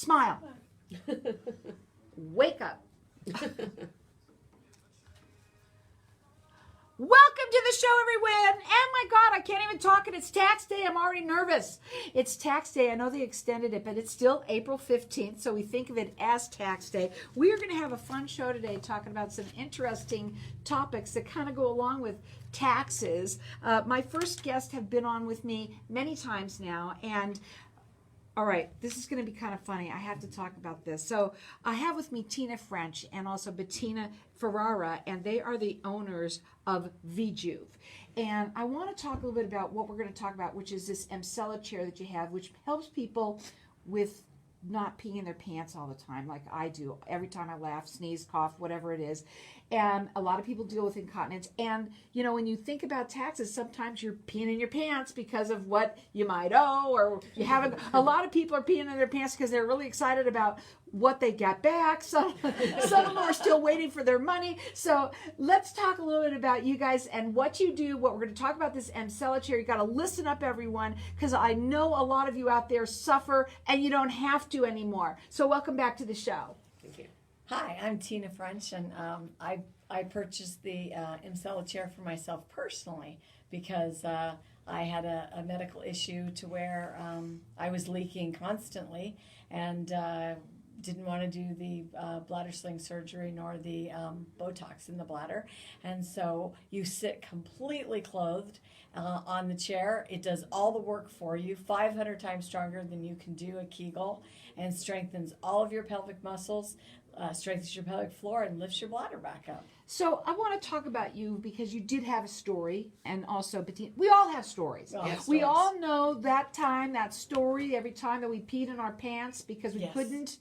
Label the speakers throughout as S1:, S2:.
S1: Smile. Wake up. Welcome to the show, everyone. Oh my God, I can't even talk, and it's tax day. I'm already nervous. It's tax day. I know they extended it, but it's still April 15th, so we think of it as tax day. We are going to have a fun show today talking about some interesting topics that kind of go along with taxes. My first guests have been on with me many times now, and all right, this is going to be kind of funny. I have to talk about this. So I have with me Tina French and also Bettina Ferrara, and they are the owners of V Juv. And I want to talk a little bit about what we're going to talk about, which is this Emsella chair that you have, which helps people with not peeing in their pants all the time, like I do. Every time I laugh, sneeze, cough, whatever it is. And a lot of people deal with incontinence. And, you know, when you think about taxes, sometimes you're peeing in your pants because of what you might owe, or you haven't. A lot of people are peeing in their pants because they're really excited about what they got back. Some of them are still waiting for their money. So let's talk a little bit about you guys and what you do. What we're going to talk about this Emsella chair. You got to listen up, everyone, because I know a lot of you out there suffer and you don't have to anymore. So welcome back to the show.
S2: Thank you. Hi, I'm Tina French, and I purchased the Emsella chair for myself personally because I had a medical issue to where I was leaking constantly, and didn't want to do the bladder sling surgery nor the Botox in the bladder. And so you sit completely clothed on the chair. It does all the work for you, 500 times stronger than you can do a Kegel, and strengthens all of your pelvic muscles, strengthens your pelvic floor, and lifts your bladder back up.
S1: So I want to talk about you because you did have a story, and also Bettina. We all have stories. We all know that time, that story, every time that we peed in our pants because we couldn't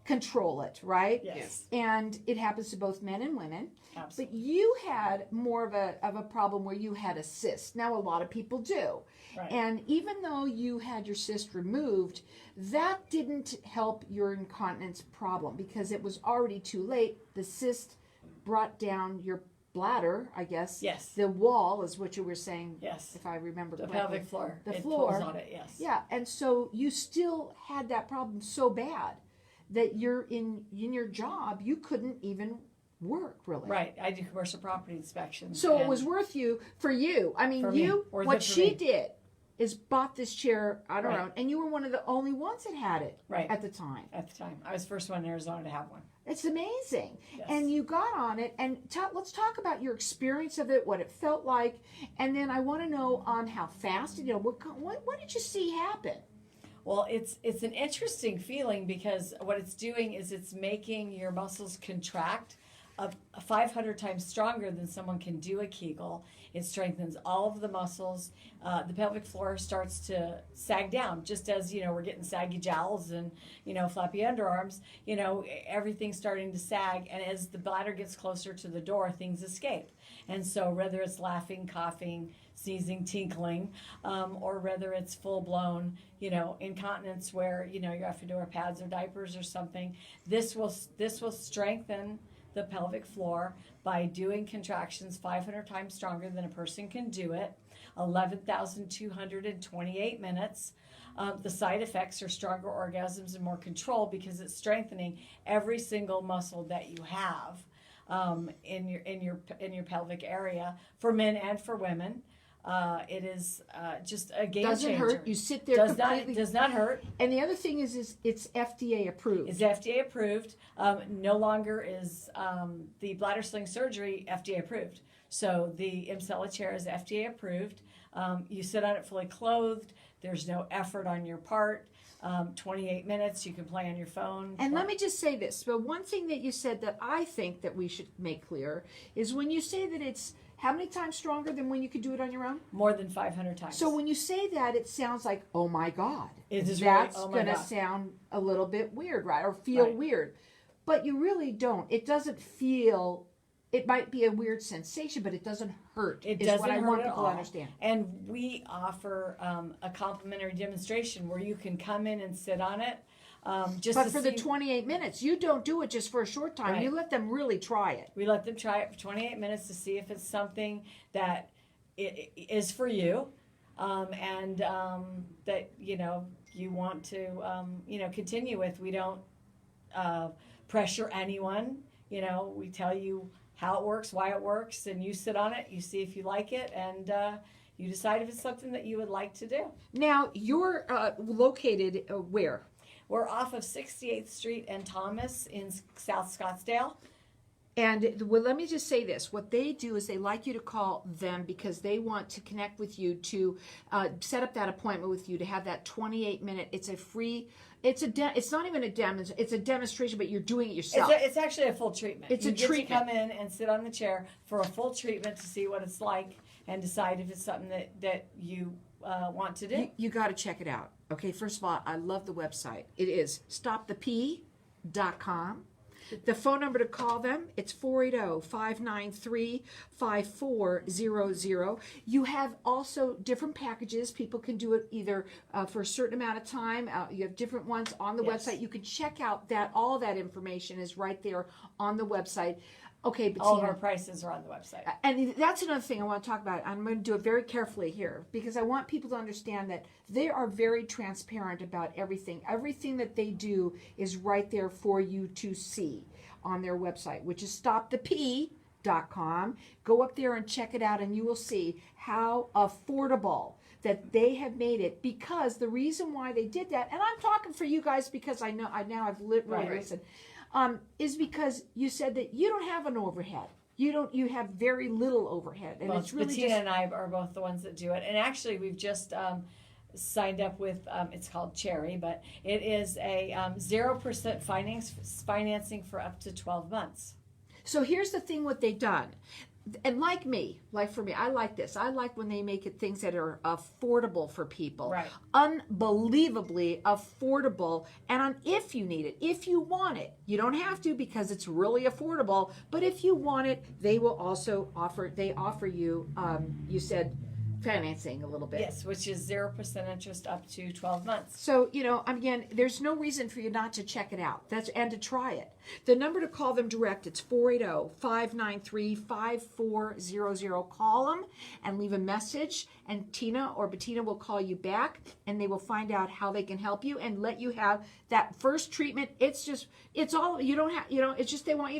S1: control it, right?
S2: Yes.
S1: And it happens to both men and women.
S2: Absolutely.
S1: But you had more of a problem where you had a cyst. Now a lot of people do.
S2: Right.
S1: And even though you had your cyst removed, that didn't help your incontinence problem because it was already too late. The cyst brought down your bladder, I guess.
S2: Yes.
S1: The wall is what you were saying.
S2: Yes.
S1: If I remember
S2: The
S1: correctly.
S2: pelvic floor.
S1: The
S2: It
S1: floor.
S2: pulls on it, yes.
S1: Yeah, and so you still had that problem so bad that you're in your job, you couldn't even work, really.
S2: Right. I do commercial property inspections.
S1: So it was worth for you. I mean, what she did is bought this chair on her own, and you were one of the only ones that had it at the time.
S2: At the time. I was the first one in Arizona to have one.
S1: It's amazing.
S2: Yes.
S1: And you got on it, and let's talk about your experience of it, what it felt like, and then I want to know how fast, what did you see happen?
S2: Well, it's an interesting feeling because what it's doing is it's making your muscles contract 500 times stronger than someone can do a Kegel. It strengthens all of the muscles. The pelvic floor starts to sag down, just as, we're getting saggy jowls and, flappy underarms, everything's starting to sag. And as the bladder gets closer to the door, things escape. And so whether it's laughing, coughing, sneezing, tinkling, or whether it's full-blown, incontinence where, you have to wear pads or diapers or something, this will strengthen the pelvic floor by doing contractions 500 times stronger than a person can do it, 11,228 minutes. The side effects are stronger orgasms and more control because it's strengthening every single muscle that you have in your pelvic area for men and for women. It is just a game changer.
S1: Doesn't hurt. You sit there completely.
S2: Does not hurt.
S1: And the other thing is it's FDA approved.
S2: It's FDA approved. No longer is the bladder sling surgery FDA approved. So the Emsella chair is FDA approved. You sit on it fully clothed. There's no effort on your part. 28 minutes. You can play on your phone.
S1: And let me just say this. But one thing that you said that I think that we should make clear is when you say that it's how many times stronger than when you could do it on your own?
S2: More than 500 times.
S1: So when you say that, it sounds like, oh my God.
S2: That's
S1: going to sound a little bit weird, right? Or feel weird. But you really don't. It doesn't feel, it might be a weird sensation, but it doesn't hurt.
S2: It doesn't hurt
S1: want
S2: at
S1: people
S2: all.
S1: to understand.
S2: And we offer a complimentary demonstration where you can come in and sit on it.
S1: But for the 28 minutes, you don't do it just for a short time. Right. You let them really try it.
S2: We let them try it for 28 minutes to see if it's something that is for you, and that you want to, continue with. We don't pressure anyone. We tell you how it works, why it works, and you sit on it, you see if you like it, and you decide if it's something that you would like to do.
S1: Now, you're located where?
S2: We're off of 68th Street and Thomas in South Scottsdale.
S1: And well, let me just say this. What they do is they like you to call them because they want to connect with you to set up that appointment with you to have that 28-minute. It's a free. It's not even a demonstration. It's a demonstration, but you're doing it yourself.
S2: It's actually a full treatment.
S1: It's
S2: you
S1: a
S2: get
S1: treatment.
S2: to come in and sit on the chair for a full treatment to see what it's like and decide if it's something that you want to do.
S1: You got to check it out. Okay, first of all, I love the website. It is stopthep.com. The phone number to call them, it's 480-593-5400. You have also different packages. People can do it either for a certain amount of time. You have different ones on the website. You can check out that. All that information is right there on the website. Okay, Bettina,
S2: all of our prices are on the website.
S1: And that's another thing I want to talk about. I'm going to do it very carefully here because I want people to understand that they are very transparent about everything. Everything that they do is right there for you to see on their website, which is stopthep.com. Go up there and check it out, and you will see how affordable that they have made it, because the reason why they did that, and I'm talking for you guys because I've literally listened, is because you said that you don't have an overhead. You have very little overhead, and it's really
S2: Bettina and I are both the ones that do it. And actually, we've just signed up with it's called Cherry, but it is a 0% financing for up to 12 months.
S1: So here's the thing: what they've done. And like for me, I like this. I like when they make it things that are affordable for people.
S2: Right.
S1: Unbelievably affordable. And if you need it, if you want it, you don't have to because it's really affordable. But if you want it, they will also offer you, you said, financing a little bit.
S2: Yes, which is 0% interest up to 12 months.
S1: So, again, there's no reason for you not to check it out. And to try it. The number to call them direct, it's 480-593-5400. Call them and leave a message, and Tina or Bettina will call you back, and they will find out how they can help you and let you have that first treatment. It's just they want you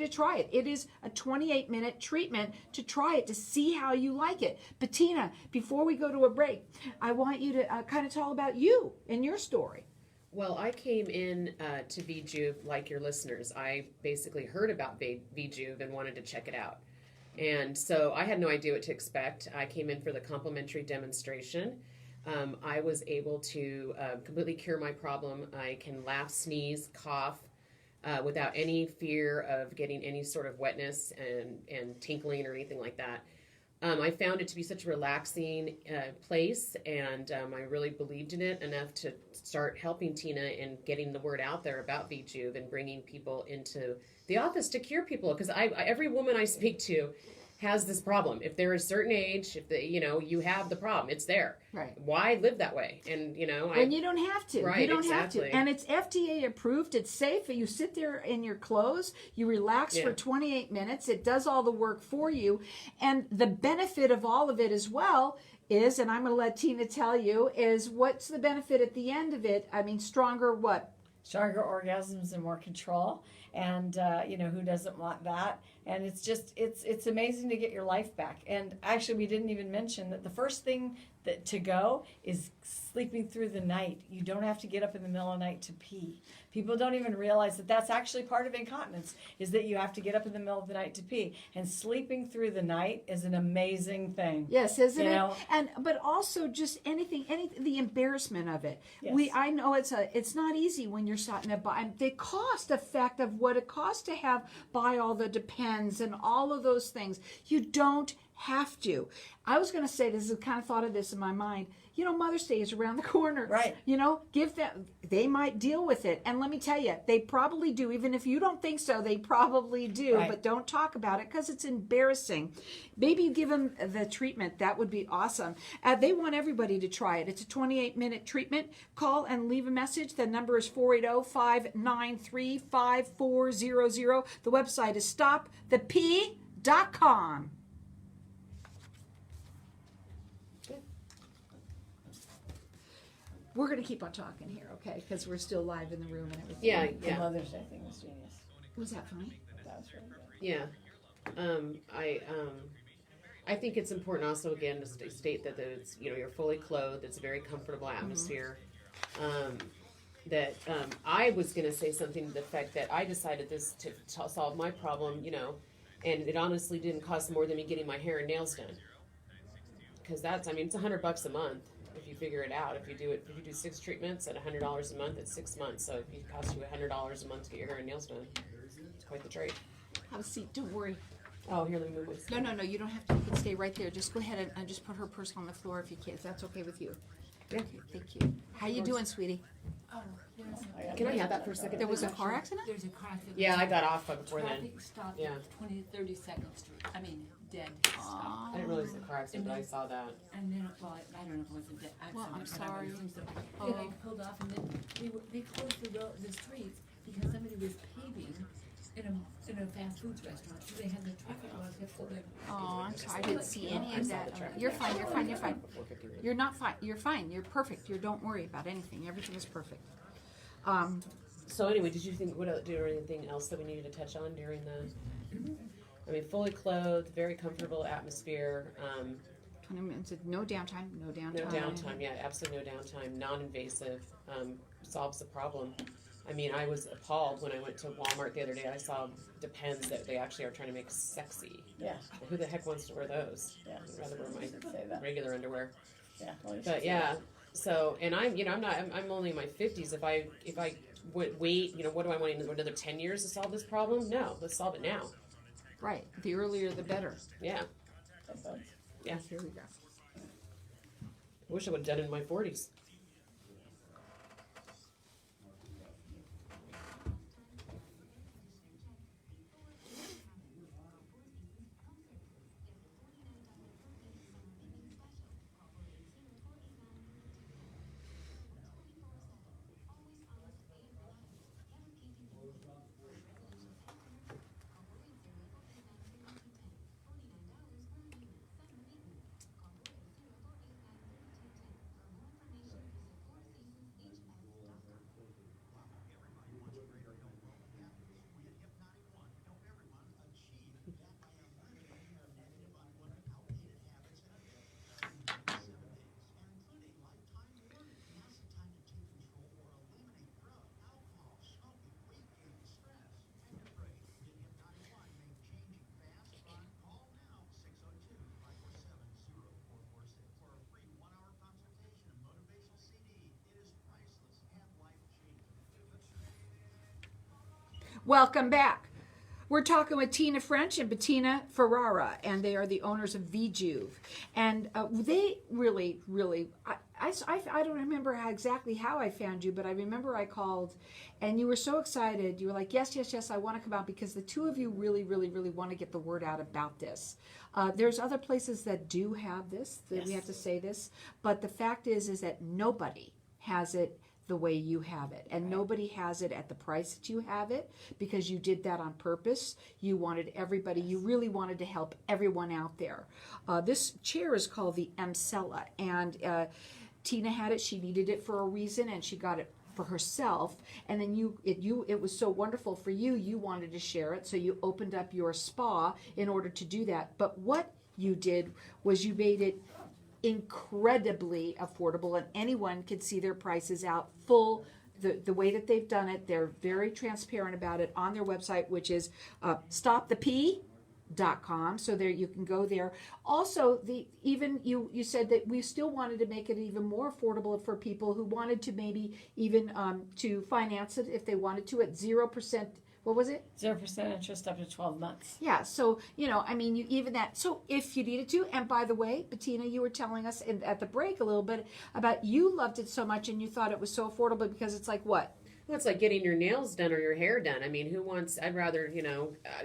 S1: to try it. It is a 28-minute treatment to try it, to see how you like it. Bettina, before we go to a break, I want you to kind of tell about you and your story.
S3: Well, I came in to V Juv like your listeners. I basically heard about V Juv and wanted to check it out. And so I had no idea what to expect. I came in for the complimentary demonstration. I was able to completely cure my problem. I can laugh, sneeze, cough without any fear of getting any sort of wetness and tinkling or anything like that. I found it to be such a relaxing place, and I really believed in it enough to start helping Tina and getting the word out there about V Juv and bringing people into the office to cure people. Because every woman I speak to has this problem. If they're a certain age, if you have the problem, it's there.
S1: Right.
S3: Why live that way? And you
S1: don't have to.
S3: Right,
S1: you don't
S3: exactly.
S1: have to. And it's FDA approved. It's safe. You sit there in your clothes. You relax for 28 minutes. It does all the work for you. And the benefit of all of it as well is, and I'm going to let Tina tell you, is what's the benefit at the end of it? I mean, stronger what?
S2: Stronger orgasms and more control. And, who doesn't want that? And it's just, it's amazing to get your life back. And actually, we didn't even mention that the first thing to go is sleeping through the night. You don't have to get up in the middle of the night to pee. People don't even realize that that's actually part of incontinence, is that you have to get up in the middle of the night to pee. And sleeping through the night is an amazing thing.
S1: Yes, isn't it? But also just anything, the embarrassment of it.
S2: Yes.
S1: I know it's not easy when you're starting to buy. The cost effect of what it costs to buy all the Depends and all of those things. You don't have to. I was going to say this. I kind of thought of this in my mind. Mother's Day is around the corner.
S2: Right.
S1: Give them. They might deal with it, and let me tell you, they probably do. Even if you don't think so, they probably do.
S2: Right.
S1: But don't talk about it because it's embarrassing. Maybe you give them the treatment. That would be awesome. They want everybody to try it. It's a 28-minute treatment. Call and leave a message. The number is 480-593-5400. The website is stopthep.com. we're going to keep on talking here, okay? Because we're still live in the room and everything.
S3: Yeah,
S2: The
S3: yeah,
S2: Mother's Day thing was genius.
S1: Was that funny?
S2: That was really good.
S3: yeah. I think it's important also again to state that it's you're fully clothed. It's a very comfortable atmosphere. I was going to say something to the fact that I decided this to solve my problem, and it honestly didn't cost more than me getting my hair and nails done. Because it's $100 a month if you figure it out. If you do 6 treatments at $100 a month, it's 6 months. So if it costs you $100 a month to get your hair and nails done, it's quite the trade.
S1: Have a seat. Don't worry.
S3: Oh, here, let me move this.
S1: No. You don't have to. You can stay right there. Just go ahead and just put her purse on the floor if you can. If that's okay with you.
S3: Yeah.
S1: Okay, thank you. How you doing, sweetie?
S4: Oh,
S3: Can I have that for a second?
S1: There was a car accident?
S4: there's a car accident.
S3: Yeah, I got off before then.
S4: Traffic stopped
S3: Yeah.
S4: at 32nd Street. I mean, dead stop.
S3: I didn't realize it was a car accident, but I saw that.
S4: And then, well, I don't know if it was a dead accident.
S1: Well, I'm
S4: but I
S1: sorry.
S4: would assume so.
S1: Oh.
S4: Then they pulled off and then they closed the streets because somebody was paving in a fast foods restaurant. So they had the traffic laws kept so they.
S1: Oh, I'm sorry. I didn't see any
S3: I
S1: of
S3: saw
S1: that.
S3: the traffic.
S1: You're fine. You're fine. You're fine.
S3: Before 59.
S1: You're not fine. You're fine. You're perfect. You don't worry about anything. Everything is perfect.
S3: So anyway, did you think anything else that we needed to touch on during the? Fully clothed, very comfortable atmosphere.
S1: 20 minutes. No downtime. No downtime.
S3: No downtime. Yeah, absolutely no downtime. Non-invasive. Solves the problem. I was appalled when I went to Walmart the other day. I saw Depends that they actually are trying to make sexy.
S2: Yeah.
S3: Who the heck wants to wear those?
S2: Yeah.
S3: I'd rather wear
S2: You should say
S3: my
S2: that.
S3: regular underwear.
S2: Yeah. Well, you should
S3: But
S2: say
S3: yeah, so and I'm only in my 50s. If I would wait, what do I want another 10 years to solve this problem? No, let's solve it now.
S1: Right. The earlier, the better.
S3: Yeah,
S2: that, bud.
S3: yeah.
S1: Here we go.
S3: I wish I would have done it in my 40s.
S1: Welcome back. We're talking with Tina French and Bettina Ferrara, and they are the owners of V Juv. And they really, I don't remember exactly how I found you, but I remember I called, and you were so excited. You were like, yes, I want to come out, because the two of you really want to get the word out about this. There's other places that do have this, that we have to say this, but the fact is that nobody has it the way you have it, and nobody has it at the price that you have it, because you did that on purpose. You wanted everybody, you really wanted to help everyone out there. This chair is called the Emsella, and Tina had it. She needed it for a reason, and she got it for herself, and then it was so wonderful for you. You wanted to share it, so you opened up your spa in order to do that. But what you did was you made it incredibly affordable, and anyone can see their prices out full. The way that they've done it, they're very transparent about it on their website, which is stopthep.com. So there you can go there. Also, you said that we still wanted to make it even more affordable for people who wanted to maybe even to finance it if they wanted to at 0%. What was it?
S2: 0% interest up to 12 months.
S1: Yeah, so, you even that. So if you needed to, and by the way, Bettina, you were telling us at the break a little bit about you loved it so much and you thought it was so affordable because it's like what?
S3: Well, it's like getting your nails done or your hair done. Who wants, I'd rather,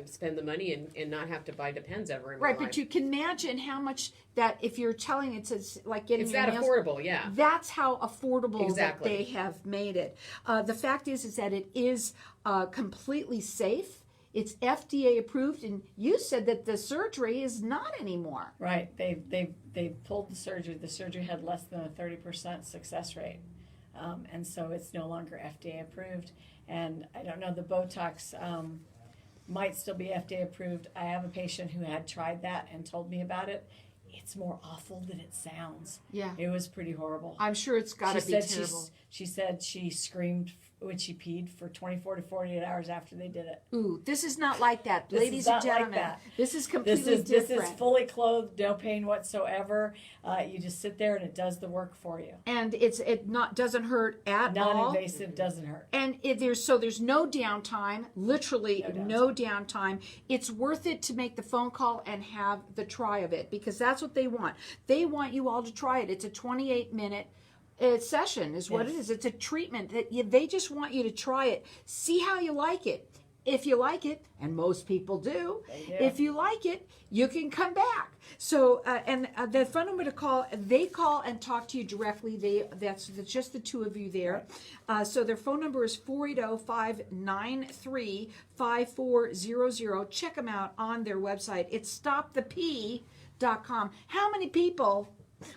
S3: spend the money and not have to buy Depends ever in my
S1: Right,
S3: life.
S1: but you can imagine how much that if you're telling it's like getting
S3: It's
S1: your
S3: that
S1: nails.
S3: affordable, yeah.
S1: That's how affordable
S3: Exactly.
S1: that they have made it. The fact is that it is completely safe. It's FDA approved, and you said that the surgery is not anymore.
S2: Right. They pulled the surgery. The surgery had less than a 30% success rate. and so it's no longer FDA approved. And I don't know, the Botox might still be FDA approved. I have a patient who had tried that and told me about it. It's more awful than it sounds.
S1: Yeah.
S2: It was pretty horrible.
S1: I'm sure it's got to
S2: She
S1: be
S2: said
S1: terrible.
S2: she said she screamed when she peed for 24 to 48 hours after they did it.
S1: Ooh, this is not like that,
S2: This
S1: ladies
S2: is
S1: and
S2: not like
S1: gentlemen.
S2: that.
S1: This is completely
S2: This
S1: different.
S2: is fully clothed, no pain whatsoever. You just sit there and it does the work for you.
S1: And it doesn't hurt at all.
S2: Non-invasive, doesn't hurt.
S1: And there's no downtime, literally no downtime. It's worth it to make the phone call and have the try of it, because that's what they want. They want you all to try it. It's a 28-minute session is what it is. It's a treatment that they just want you to try it. See how you like it. If you like it, and most people do, if you like it, you can come back. So, the phone number to call, they call and talk to you directly. That's just the two of you there. So their phone number is 480-593-5400. Check them out on their website. It's stopthep.com. How many people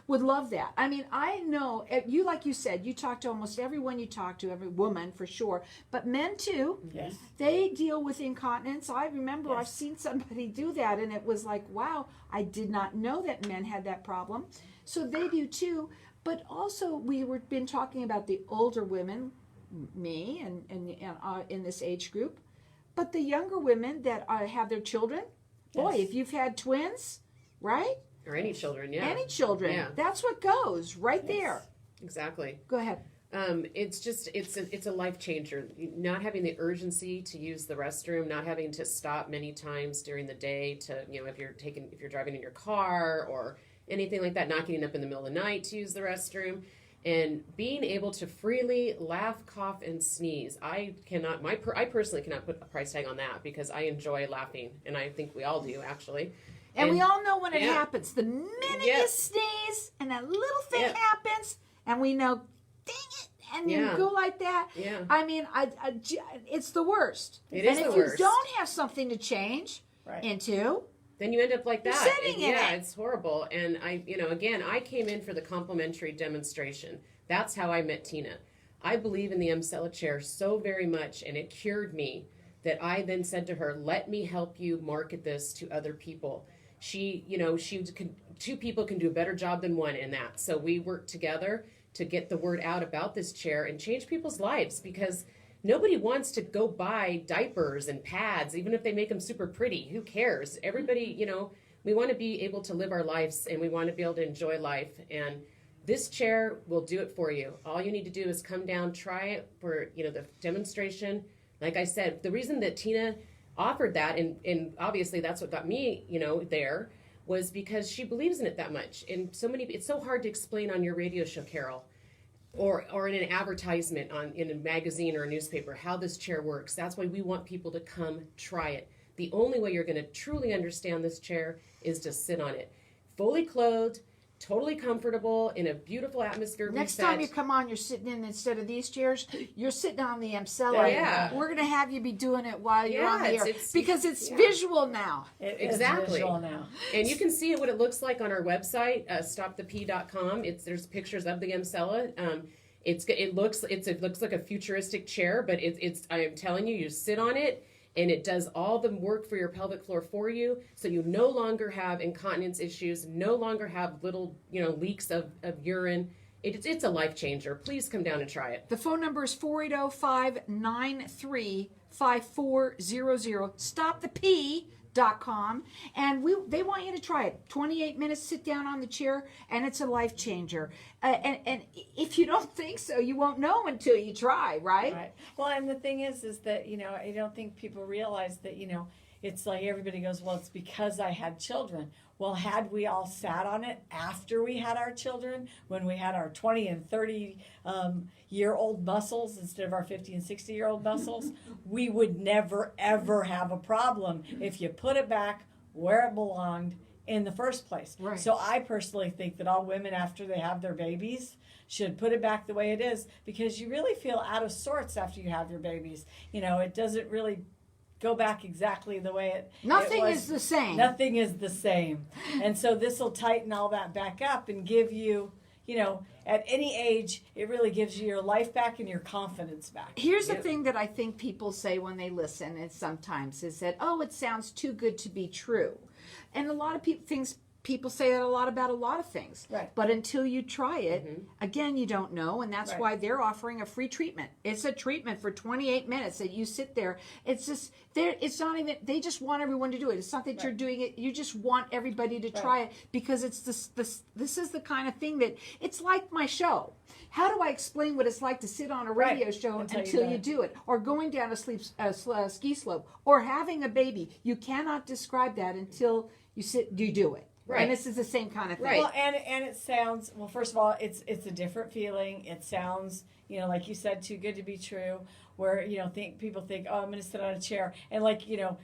S1: would love that? I mean, I know you, like you said, you talk to almost everyone you talk to, every woman for sure, but men too.
S2: Yes.
S1: They deal with incontinence. I remember I've seen somebody do that, and it was like, wow, I did not know that men had that problem. So they do too. But also, been talking about the older women, me, and in this age group, but the younger women that have their children. Boy, if you've had twins, right?
S3: Or any children, yeah.
S1: Any children.
S3: Yeah.
S1: That's what goes right there.
S3: Exactly.
S1: Go ahead.
S3: It's a life changer. Not having the urgency to use the restroom, not having to stop many times during the day to, if you're driving in your car or anything like that, not getting up in the middle of the night to use the restroom, and being able to freely laugh, cough, and sneeze. I personally cannot put a price tag on that, because I enjoy laughing, and I think we all do, actually.
S1: And we all know when it happens. The minute you
S3: Yes.
S1: sneeze and that little thing happens, and we know, dang it, and you go like that.
S3: Yeah.
S1: I mean, it's the worst.
S3: It is
S1: and
S3: the
S1: if
S3: worst.
S1: you don't have something to change into,
S3: then you end up like
S1: You're
S3: that.
S1: sitting in it.
S3: It's horrible. And I came in for the complimentary demonstration. That's how I met Tina. I believe in the Emsella chair so very much, and it cured me, that I then said to her, let me help you market this to other people. Two people can do a better job than one in that. So we worked together to get the word out about this chair and change people's lives, because nobody wants to go buy diapers and pads, even if they make them super pretty. Who cares? Everybody, we want to be able to live our lives, and we want to be able to enjoy life. And this chair will do it for you. All you need to do is come down, try it for, the demonstration. Like I said, the reason that Tina offered that, and obviously that's what got me, there, was because she believes in it that much. And it's so hard to explain on your radio show, Carol, or in an advertisement in a magazine or a newspaper, how this chair works. That's why we want people to come try it. The only way you're going to truly understand this chair is to sit on it. Fully clothed, totally comfortable, in a beautiful atmosphere.
S1: next
S3: reset.
S1: time you come on, you're sitting in, instead of these chairs, you're sitting on the Emsella.
S3: Yeah.
S1: We're going to have you be doing it while you're on the air,
S3: it's
S1: because it's visual now.
S2: It
S3: Exactly.
S2: is visual now.
S3: And you can see what it looks like on our website, stopthep.com. There's pictures of the Emsella. It looks like a futuristic chair, but I am telling you, you sit on it, and it does all the work for your pelvic floor for you, so you no longer have incontinence issues, no longer have little leaks of urine. It's a life changer. Please come down and try it.
S1: The phone number is 480-593-5400. StopTheP.com. And they want you to try it. 28 minutes, sit down on the chair, and it's a life changer. And if you don't think so, you won't know until you try, right?
S2: Right. Well, and the thing is that, I don't think people realize that, it's like everybody goes, well, it's because I had children. Well, had we all sat on it after we had our children, when we had our 20 and 30 year old muscles instead of our 50 and 60 year old muscles, we would never, ever have a problem if you put it back where it belonged in the first place.
S1: Right.
S2: So I personally think that all women, after they have their babies, should put it back the way it is, because you really feel out of sorts after you have your babies. It doesn't really go back exactly the way it
S1: Nothing
S2: was.
S1: is the same.
S2: Nothing is the same. And so this will tighten all that back up and give you, at any age, it really gives you your life back and your confidence back.
S1: Here's the thing that I think people say when they listen, and sometimes is that, oh, it sounds too good to be true. And a lot of people say that a lot about a lot of things.
S2: Right.
S1: But until you try it, again, you don't know. And that's why they're offering a free treatment. It's a treatment for 28 minutes that you sit there. It's just, it's not even, they just want everyone to do it. It's not that you're doing it. You just want everybody to try it because it's this is the kind of thing that, it's like my show. How do I explain what it's like to sit on a radio show until you do it? Or going down a ski slope or having a baby. You cannot describe that until you do it.
S3: Right.
S1: And this is the same kind of thing.
S3: Right.
S2: Well, and it sounds, well, first of all, it's a different feeling. It sounds, like you said, too good to be true. Where people think, oh, I'm going to sit on a chair, and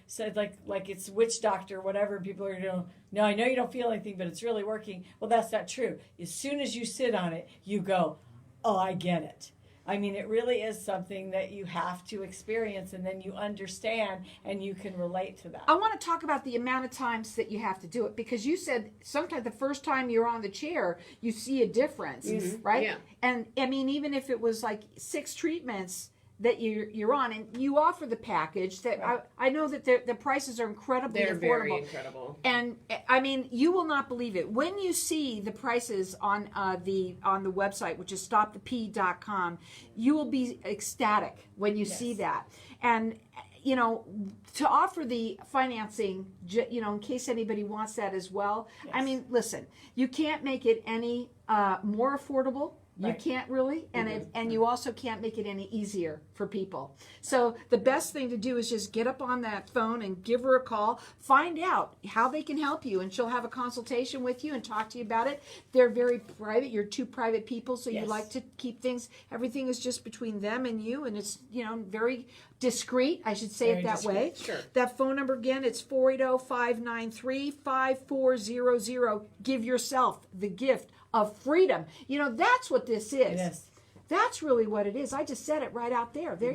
S2: said like it's witch doctor, whatever. And people are no, I know you don't feel anything, but it's really working. Well, that's not true. As soon as you sit on it, you go, oh, I get it. I mean, it really is something that you have to experience, and then you understand, and you can relate to that.
S1: I want to talk about the amount of times that you have to do it, because you said sometimes the first time you're on the chair, you see a difference, right?
S3: Yeah.
S1: And I mean, even if it was like 6 treatments that you're on, and you offer the package that I know that the prices are incredibly
S3: They're
S1: affordable.
S3: very incredible.
S1: And I mean, you will not believe it when you see the prices on the website, which is stopthep.com. You will be ecstatic when you see that. And to offer the financing, in case anybody wants that as well.
S2: Yes.
S1: I mean, listen, you can't make it any more affordable. You can't really, and you also can't make it any easier for people. So the best thing to do is just get up on that phone and give her a call, find out how they can help you, and she'll have a consultation with you and talk to you about it. They're very private. You're 2 private people, so you like to keep everything is just between them and you, and it's, very discreet. I should say it that way.
S3: Sure.
S1: That phone number again, it's 480-593-5400. Give yourself the gift of freedom. That's what this is.
S2: It is.
S1: That's really what it is. I just said it right out there. There